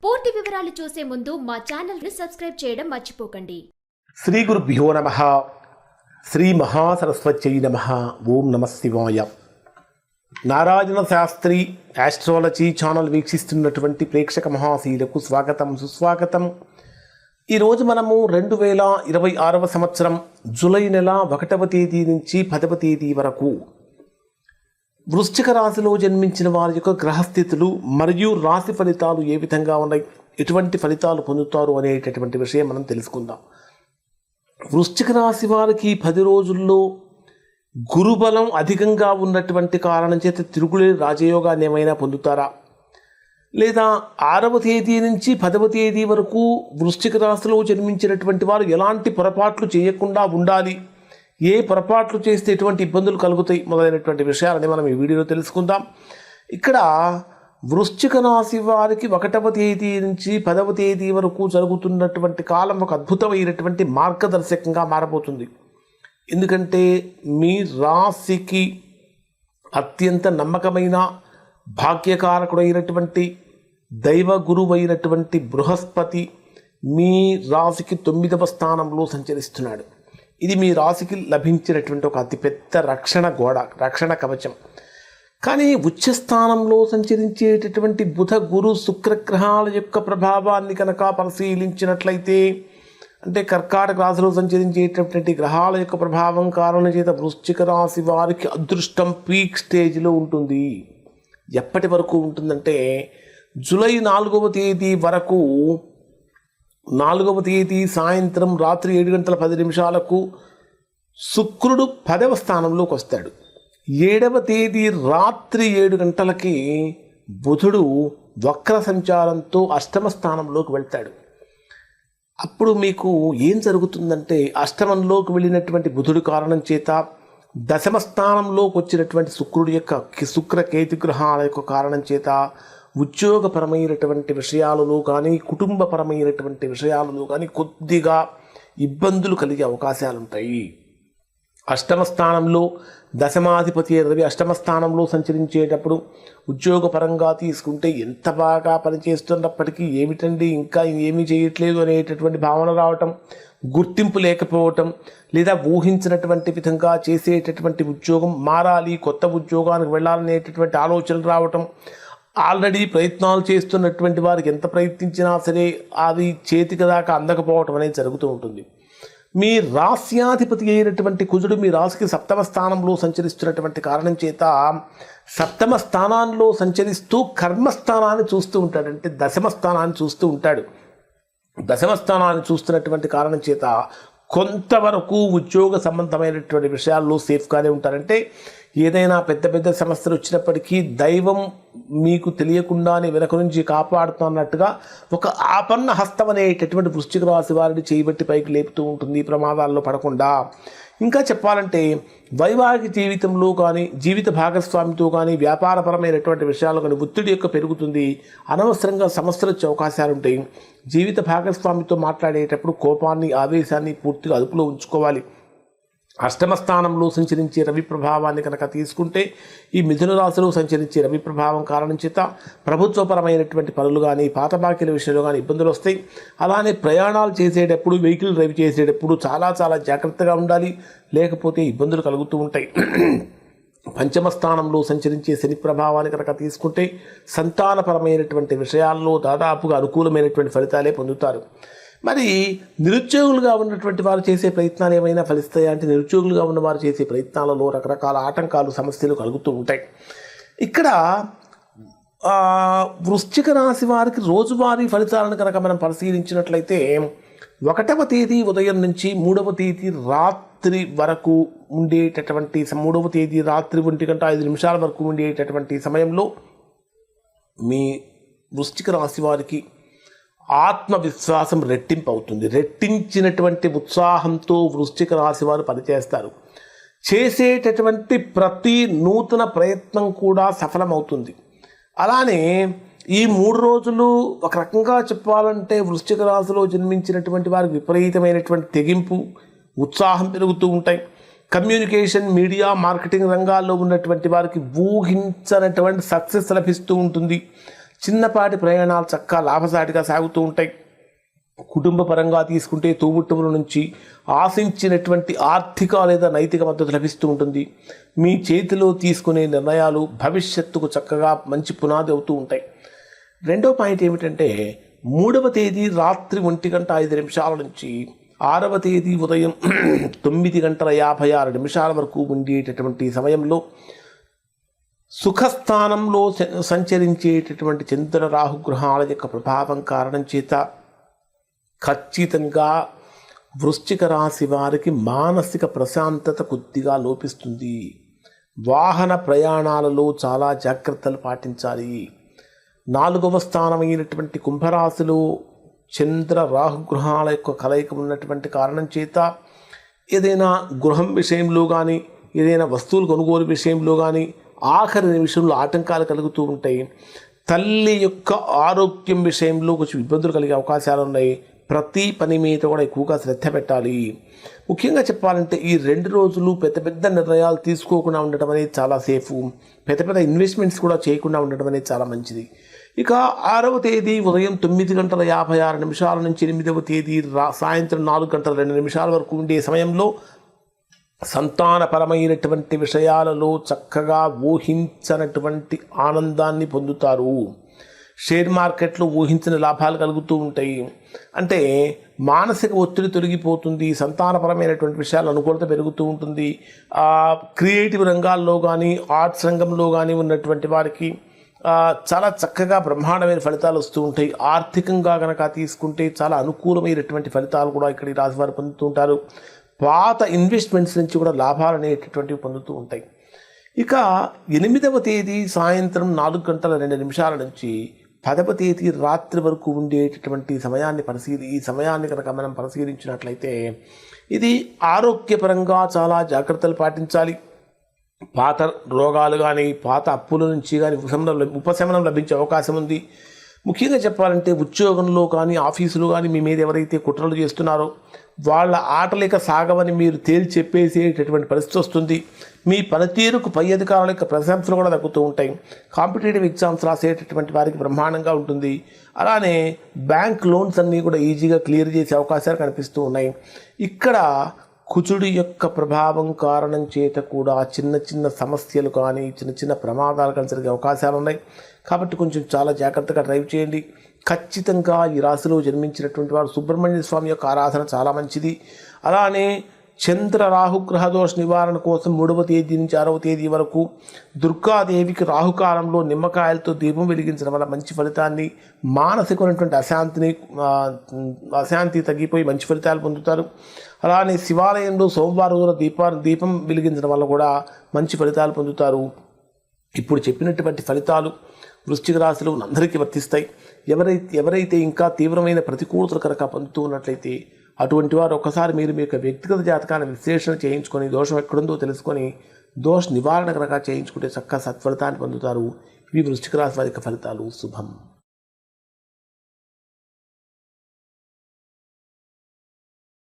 పూర్తి వివరాలు చూసే ముందు మా ఛానల్ ని సబ్స్క్రైబ్ చేయడం మర్చిపోకండి. శ్రీ గురుభ్యో నమః. శ్రీ మహాసరస్వత్యై నమః. ఓం నమః శివాయ. నారాయణ శాస్త్రి ఆస్ట్రాలజీ ఛానల్ వీక్షిస్తున్నటువంటి ప్రేక్షక మహాశీలకు స్వాగతం, సుస్వాగతం. ఈరోజు మనము 2026వ సంవత్సరం జూలై నెల 1వ తేదీ నుంచి 10వ తేదీ వరకు వృశ్చిక రాశిలో జన్మించిన వారి యొక్క గ్రహస్థితులు మరియు రాశి ఫలితాలు ఏ విధంగా ఉన్నాయి, ఎటువంటి ఫలితాలు పొందుతారు అనేటటువంటి విషయం మనం తెలుసుకుందాం. వృశ్చిక రాశి వారికి 10 రోజుల్లో గురుబలం అధికంగా ఉన్నటువంటి కారణం చేత తిరుగులేని రాజయోగాన్ని ఏమైనా పొందుతారా, లేదా 6వ తేదీ నుంచి 10వ తేదీ వరకు వృశ్చిక రాశిలో జన్మించినటువంటి వారు ఎలాంటి పొరపాట్లు చేయకుండా ఉండాలి, ఏ పొరపాట్లు చేస్తే ఎటువంటి ఇబ్బందులు కలుగుతాయి మొదలైనటువంటి విషయాలని మనం ఈ వీడియోలో తెలుసుకుందాం. ఇక్కడ వృశ్చిక రాశి వారికి 1వ తేదీ నుంచి 10వ తేదీ వరకు జరుగుతున్నటువంటి కాలం ఒక అద్భుతమైనటువంటి మార్గదర్శకంగా మారబోతుంది. ఎందుకంటే మీ రాశికి అత్యంత నమ్మకమైన భాగ్యకారకుడైనటువంటి దైవ గురువైనటువంటి బృహస్పతి మీ రాశికి 9వ స్థానంలో సంచరిస్తున్నాడు. ఇది మీ రాశికి లభించినటువంటి ఒక అతిపెద్ద రక్షణ గోడ, రక్షణ కవచం. కానీ ఉచ్చస్థానంలో సంచరించేటటువంటి బుధ గురు శుక్రగ్రహాల యొక్క ప్రభావాన్ని కనుక పరిశీలించినట్లయితే, అంటే కర్కాటక రాశిలో సంచరించేటటువంటి గ్రహాల యొక్క ప్రభావం కారణం చేత వృశ్చిక రాశి వారికి అదృష్టం పీక్ స్టేజ్లో ఉంటుంది. ఎప్పటి వరకు ఉంటుందంటే జూలై 4వ తేదీ వరకు. 4వ తేదీ సాయంత్రం రాత్రి 7:10 శుక్రుడు 10వ స్థానంలోకి వస్తాడు. 7వ తేదీ రాత్రి 7 గంటలకి బుధుడు వక్ర సంచారంతో 8వ స్థానంలోకి వెళ్తాడు. అప్పుడు మీకు ఏం జరుగుతుందంటే, అష్టమంలోకి వెళ్ళినటువంటి బుధుడు కారణం చేత 10వ స్థానంలోకి వచ్చినటువంటి శుక్ర కేతు గ్రహాల యొక్క కారణం చేత ఉద్యోగపరమైనటువంటి విషయాలలో కానీ కుటుంబపరమైనటువంటి విషయాలలో కానీ కొద్దిగా ఇబ్బందులు కలిగే అవకాశాలు ఉంటాయి. 8వ స్థానంలో దశమాధిపతి రవి 8వ స్థానంలో సంచరించేటప్పుడు ఉద్యోగపరంగా తీసుకుంటే ఎంత బాగా పనిచేస్తున్నప్పటికీ ఏమిటండి ఇంకా ఏమీ చేయట్లేదు అనేటటువంటి భావన రావటం, గుర్తింపు లేకపోవటం, లేదా ఊహించినటువంటి విధంగా చేసేటటువంటి ఉద్యోగం మారాలి, కొత్త ఉద్యోగానికి వెళ్ళాలనేటటువంటి ఆలోచనలు రావటం, ఆల్రెడీ ప్రయత్నాలు చేస్తున్నటువంటి వారికి ఎంత ప్రయత్నించినా సరే అది చేతికి దాకా అందకపోవటం అనేది జరుగుతూ ఉంటుంది. మీ రాస్యాధిపతి అయినటువంటి కుజుడు మీ రాశికి 7వ స్థానంలో సంచరిస్తున్నటువంటి కారణం చేత 7వ స్థానాల్లో సంచరిస్తూ కర్మస్థానాన్ని చూస్తూ ఉంటాడు, అంటే 10వ స్థానాన్ని చూస్తూ ఉంటాడు. 10వ స్థానాన్ని చూస్తున్నటువంటి కారణం చేత కొంతవరకు ఉద్యోగ సంబంధమైనటువంటి విషయాల్లో సేఫ్గానే ఉంటారంటే ఏదైనా పెద్ద పెద్ద సమస్యలు వచ్చినప్పటికీ దైవం మీకు తెలియకుండానే వెనక నుంచి కాపాడుతున్నట్టుగా ఒక ఆపన్న హస్తం అనేటటువంటి వృశ్చిక రాశి వారిని చేయబట్టి పైకి లేపుతూ ఉంటుంది, ప్రమాదాల్లో పడకుండా. ఇంకా చెప్పాలంటే వైవాహిక జీవితంలో కానీ, జీవిత భాగస్వామితో కానీ, వ్యాపారపరమైనటువంటి విషయాలు కానీ ఒత్తిడి యొక్క పెరుగుతుంది. అనవసరంగా సమస్యలు వచ్చే అవకాశాలు ఉంటాయి. జీవిత భాగస్వామితో మాట్లాడేటప్పుడు కోపాన్ని, ఆవేశాన్ని పూర్తిగా అదుపులో ఉంచుకోవాలి. 8వ స్థానంలో సంచరించే రవి ప్రభావాన్ని కనుక తీసుకుంటే, ఈ మిథున రాశిలో సంచరించే రవి ప్రభావం కారణం చేత ప్రభుత్వపరమైనటువంటి పనులు కానీ, పాత బాకీల విషయంలో కానీ ఇబ్బందులు వస్తాయి. అలానే ప్రయాణాలు చేసేటప్పుడు, వెహికల్ డ్రైవ్ చేసేటప్పుడు చాలా చాలా జాగ్రత్తగా ఉండాలి, లేకపోతే ఇబ్బందులు కలుగుతూ ఉంటాయి. 5వ స్థానంలో సంచరించే శని ప్రభావాన్ని కనుక తీసుకుంటే సంతానపరమైనటువంటి విషయాల్లో దాదాపుగా అనుకూలమైనటువంటి ఫలితాలే పొందుతారు. మరి నిరుద్యోగులుగా ఉన్నటువంటి వారు చేసే ప్రయత్నాలు ఏమైనా ఫలిస్తాయా అంటే, నిరుద్యోగులుగా ఉన్నవారు చేసే ప్రయత్నాలలో రకరకాల ఆటంకాలు, సమస్యలు కలుగుతూ ఉంటాయి. ఇక్కడ వృశ్చిక రాశి వారికి రోజువారీ ఫలితాలను కనుక మనం పరిశీలించినట్లయితే 1వ తేదీ ఉదయం నుంచి 3వ తేదీ రాత్రి వరకు ఉండేటటువంటి 3వ తేదీ రాత్రి 1:05 వరకు ఉండేటటువంటి సమయంలో మీ వృశ్చిక రాశి వారికి ఆత్మవిశ్వాసం రెట్టింపు అవుతుంది. రెట్టించినటువంటి ఉత్సాహంతో వృశ్చిక రాశి వారు పనిచేస్తారు. చేసేటటువంటి ప్రతి నూతన ప్రయత్నం కూడా సఫలమవుతుంది. అలానే ఈ 3 రోజులు ఒక రకంగా చెప్పాలంటే వృశ్చిక రాశిలో జన్మించినటువంటి వారికి విపరీతమైనటువంటి తెగింపు, ఉత్సాహం పెరుగుతూ ఉంటాయి. కమ్యూనికేషన్, మీడియా, మార్కెటింగ్ రంగాల్లో ఉన్నటువంటి వారికి ఊహించనటువంటి సక్సెస్ లభిస్తూ ఉంటుంది. చిన్నపాటి ప్రయాణాలు చక్కగా లాభసాటిగా సాగుతూ ఉంటాయి. కుటుంబ పరంగా తీసుకుంటే తోబుట్టువుల నుంచి ఆశించినటువంటి ఆర్థిక లేదా నైతిక మద్దతు లభిస్తూ ఉంటుంది. మీ చేతిలో తీసుకునే నిర్ణయాలు భవిష్యత్తుకు చక్కగా మంచి పునాది అవుతూ ఉంటాయి. రెండో పాయింట్ ఏమిటంటే 3వ తేదీ రాత్రి 1:05 నుంచి 6వ తేదీ ఉదయం 9:56 వరకు ఉండేటటువంటి సమయంలో సుఖస్థానంలో సంచరించేటటువంటి చంద్ర రాహుగ్రహాల యొక్క ప్రభావం కారణం చేత ఖచ్చితంగా వృశ్చిక రాశి వారికి మానసిక ప్రశాంతత కొద్దిగా లోపిస్తుంది. వాహన ప్రయాణాలలో చాలా జాగ్రత్తలు పాటించాలి. 4వ స్థానమైనటువంటి కుంభరాశిలో చంద్ర రాహుగ్రహాల యొక్క కలయిక ఉన్నటువంటి కారణం చేత ఏదైనా గృహం విషయంలో కానీ ఏదైనా వస్తువులు కొనుగోలు విషయంలో కానీ ఆఖరి నిమిషంలో ఆటంకాలు కలుగుతూ ఉంటాయి. తల్లి యొక్క ఆరోగ్యం విషయంలో కొంచెం ఇబ్బందులు కలిగే అవకాశాలు ఉన్నాయి. ప్రతి పని మీద కూడా ఎక్కువగా శ్రద్ధ పెట్టాలి. ముఖ్యంగా చెప్పాలంటే ఈ 2 రోజులు పెద్ద పెద్ద నిర్ణయాలు తీసుకోకుండా ఉండటం అనేది చాలా సేఫ్. పెద్ద పెద్ద ఇన్వెస్ట్మెంట్స్ కూడా చేయకుండా ఉండటం అనేది చాలా మంచిది. ఇక 6వ తేదీ ఉదయం 9:56 నుంచి 8వ తేదీ సాయంత్రం 4:02 వరకు ఉండే సమయంలో సంతానపరమైనటువంటి విషయాలలో చక్కగా ఊహించనటువంటి ఆనందాన్ని పొందుతారు. షేర్ మార్కెట్లో ఊహించిన లాభాలు కలుగుతూ ఉంటాయి. అంటే మానసిక ఒత్తిడి తొలగిపోతుంది. సంతానపరమైనటువంటి విషయాలు అనుకూలత పెరుగుతూ ఉంటుంది. క్రియేటివ్ రంగాల్లో కానీ ఆర్ట్స్ రంగంలో కానీ ఉన్నటువంటి వారికి చాలా చక్కగా బ్రహ్మాండమైన ఫలితాలు వస్తూ ఉంటాయి. ఆర్థికంగా కనుక తీసుకుంటే చాలా అనుకూలమైనటువంటి ఫలితాలు కూడా ఇక్కడ ఈ రాశి వారు పొందుతూ ఉంటారు. పాత ఇన్వెస్ట్మెంట్స్ నుంచి కూడా లాభాలు అనేటటువంటివి పొందుతూ ఉంటాయి. ఇక 8వ తేదీ సాయంత్రం 4:02 నుంచి 10వ తేదీ రాత్రి వరకు ఉండేటటువంటి ఈ సమయాన్ని కనుక మనం పరిశీలించినట్లయితే ఇది ఆరోగ్యపరంగా చాలా జాగ్రత్తలు పాటించాలి. పాత రోగాలు కానీ పాత అప్పుల నుంచి కానీ ఉపశమనం లభించే అవకాశం ఉంది. ముఖ్యంగా చెప్పాలంటే ఉద్యోగంలో కానీ ఆఫీసులో కానీ మీ మీద ఎవరైతే కుట్రలు చేస్తున్నారో వాళ్ళ ఆటలేక సాగవని మీరు తేల్చి చెప్పేసేటటువంటి పరిస్థితి వస్తుంది. మీ పనితీరుకు పై అధికారుల యొక్క ప్రశంసలు కూడా దక్కుతూ ఉంటాయి. కాంపిటేటివ్ ఎగ్జామ్స్ రాసేటటువంటి వారికి బ్రహ్మాండంగా ఉంటుంది. అలానే బ్యాంక్ లోన్స్ అన్నీ కూడా ఈజీగా క్లియర్ చేసే అవకాశాలు కనిపిస్తూ ఉన్నాయి. ఇక్కడ కుజుడి యొక్క ప్రభావం కారణం చేత కూడా చిన్న చిన్న సమస్యలు కానీ చిన్న చిన్న ప్రమాదాలు కానీ జరిగే అవకాశాలు ఉన్నాయి. కాబట్టి కొంచెం చాలా జాగ్రత్తగా డ్రైవ్ చేయండి. ఖచ్చితంగా ఈ రాశిలో జన్మించినటువంటి వారు సుబ్రహ్మణ్య స్వామి యొక్క ఆరాధన చాలా మంచిది. అలానే చంద్ర రాహుగ్రహ దోష నివారణ కోసం 3వ తేదీ నుంచి 6వ తేదీ వరకు దుర్గాదేవికి రాహుకాలంలో నిమ్మకాయలతో దీపం వెలిగించడం వల్ల మంచి ఫలితాన్ని, మానసికమైనటువంటి అశాంతి తగ్గిపోయి మంచి ఫలితాలు పొందుతారు. అలానే శివాలయంలో సోమవారం రోజున దీపం వెలిగించడం వల్ల కూడా మంచి ఫలితాలు పొందుతారు. ఇప్పుడు చెప్పినటువంటి ఫలితాలు వృశ్చిక రాశిలో అందరికీ వర్తిస్తాయి. ఎవరైతే ఇంకా తీవ్రమైన ప్రతికూలతలు కనుక పొందుతూ ఉన్నట్లయితే అటువంటి వారు ఒకసారి మీరు మీ యొక్క వ్యక్తిగత జాతకాన్ని విశ్లేషణ చేయించుకొని దోషం ఎక్కడుందో తెలుసుకొని దోష నివారణ కనుక చేయించుకుంటే చక్కగా సత్ఫలితాన్ని పొందుతారు. ఇవి వృశ్చిక రాశి వారి యొక్క ఫలితాలు. శుభం.